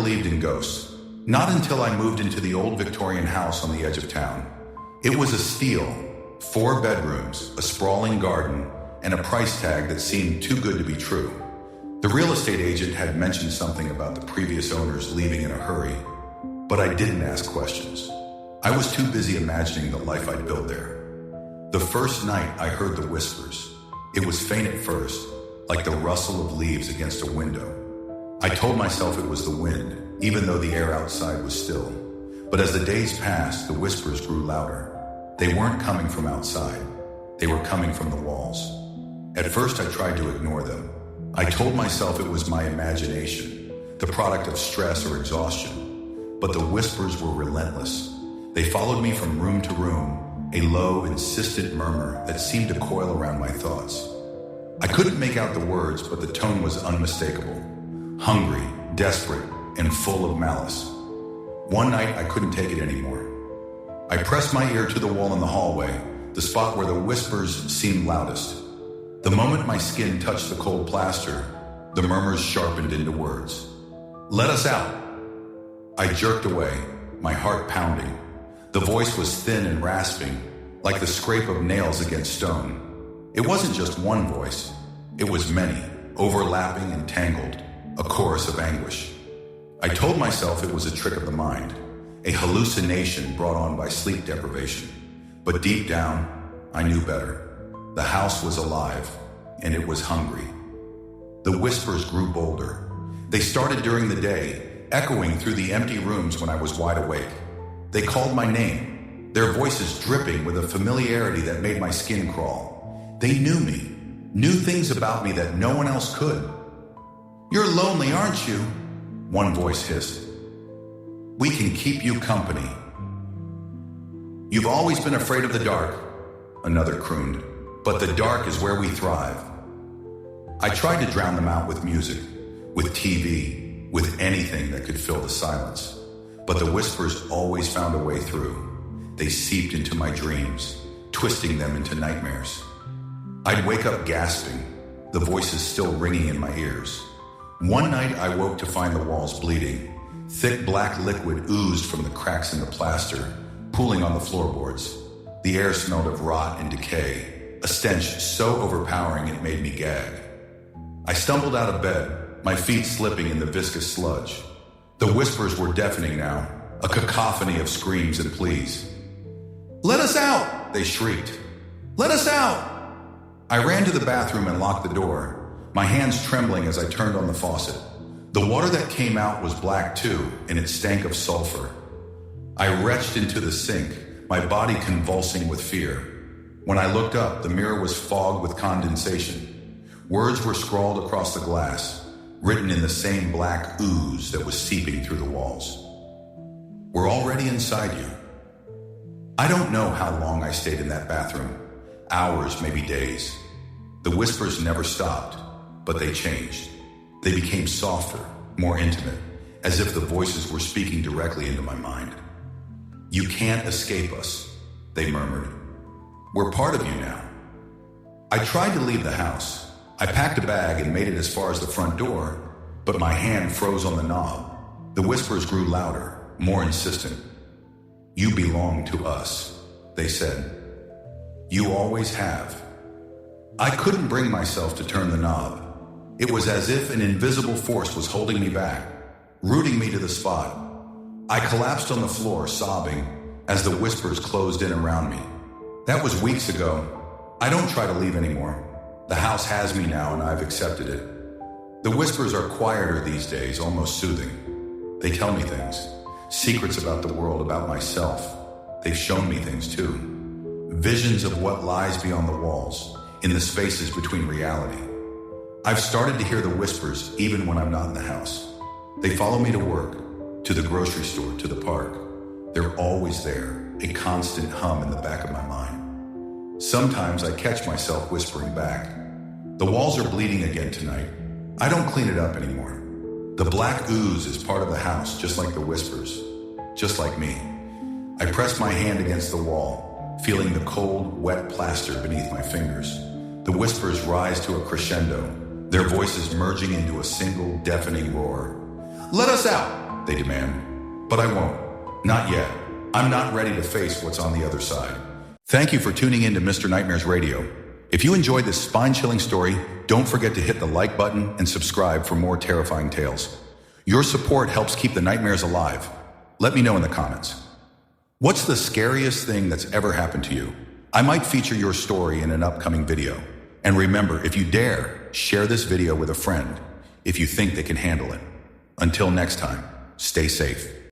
believed in ghosts. Not until I moved into the old Victorian house on the edge of town. It was a steal, 4 bedrooms, a sprawling garden, and a price tag that seemed too good to be true. The real estate agent had mentioned something about the previous owners leaving in a hurry, but I didn't ask questions. I was too busy imagining the life I'd built there. The first night I heard the whispers. It was faint at first, like the rustle of leaves against a window. I told myself it was the wind, even though the air outside was still. But as the days passed, the whispers grew louder. They weren't coming from outside. They were coming from the walls. At first, I tried to ignore them. I told myself it was my imagination, the product of stress or exhaustion. But the whispers were relentless. They followed me from room to room, a low, insistent murmur that seemed to coil around my thoughts. I couldn't make out the words, but the tone was unmistakable. Hungry, desperate, and full of malice. One night, I couldn't take it anymore. I pressed my ear to the wall in the hallway, the spot where the whispers seemed loudest. The moment my skin touched the cold plaster, the murmurs sharpened into words. "Let us out!" I jerked away, my heart pounding. The voice was thin and rasping, like the scrape of nails against stone. It wasn't just one voice. It was many, overlapping and tangled, a chorus of anguish. I told myself it was a trick of the mind, a hallucination brought on by sleep deprivation. But deep down, I knew better. The house was alive, and it was hungry. The whispers grew bolder. They started during the day, echoing through the empty rooms when I was wide awake. They called my name, their voices dripping with a familiarity that made my skin crawl. They knew me, knew things about me that no one else could. "You're lonely, aren't you?" one voice hissed. "We can keep you company." "You've always been afraid of the dark," another crooned. "But the dark is where we thrive." I tried to drown them out with music, with TV, with anything that could fill the silence. But the whispers always found a way through. They seeped into my dreams, twisting them into nightmares. I'd wake up gasping, the voices still ringing in my ears. One night I woke to find the walls bleeding. Thick black liquid oozed from the cracks in the plaster, pooling on the floorboards. The air smelled of rot and decay, a stench so overpowering it made me gag. I stumbled out of bed, my feet slipping in the viscous sludge. The whispers were deafening now, a cacophony of screams and pleas. "Let us out!" they shrieked. "Let us out!" I ran to the bathroom and locked the door, my hands trembling as I turned on the faucet. The water that came out was black too, and it stank of sulfur. I retched into the sink, my body convulsing with fear. When I looked up, the mirror was fogged with condensation. Words were scrawled across the glass, written in the same black ooze that was seeping through the walls. "We're already inside you." I don't know how long I stayed in that bathroom. Hours, maybe days. The whispers never stopped, but they changed. They became softer, more intimate, as if the voices were speaking directly into my mind. "You can't escape us," they murmured. "We're part of you now." I tried to leave the house. I packed a bag and made it as far as the front door, but my hand froze on the knob. The whispers grew louder, more insistent. "You belong to us," they said. "You always have." I couldn't bring myself to turn the knob. It was as if an invisible force was holding me back, rooting me to the spot. I collapsed on the floor, sobbing, as the whispers closed in around me. That was weeks ago. I don't try to leave anymore. The house has me now, and I've accepted it. The whispers are quieter these days, almost soothing. They tell me things, secrets about the world, about myself. They've shown me things too. Visions of what lies beyond the walls, in the spaces between reality. I've started to hear the whispers even when I'm not in the house. They follow me to work, to the grocery store, to the park. They're always there, a constant hum in the back of my mind. Sometimes I catch myself whispering back. "The walls are bleeding again tonight. I don't clean it up anymore." The black ooze is part of the house, just like the whispers, just like me. I press my hand against the wall, feeling the cold, wet plaster beneath my fingers. The whispers rise to a crescendo, their voices merging into a single deafening roar. "Let us out!" they demand. But I won't. Not yet. I'm not ready to face what's on the other side. Thank you for tuning in to Mr. Nightmares Radio. If you enjoyed this spine-chilling story, don't forget to hit the like button and subscribe for more terrifying tales. Your support helps keep the nightmares alive. Let me know in the comments. What's the scariest thing that's ever happened to you? I might feature your story in an upcoming video. And remember, if you dare, share this video with a friend if you think they can handle it. Until next time, stay safe.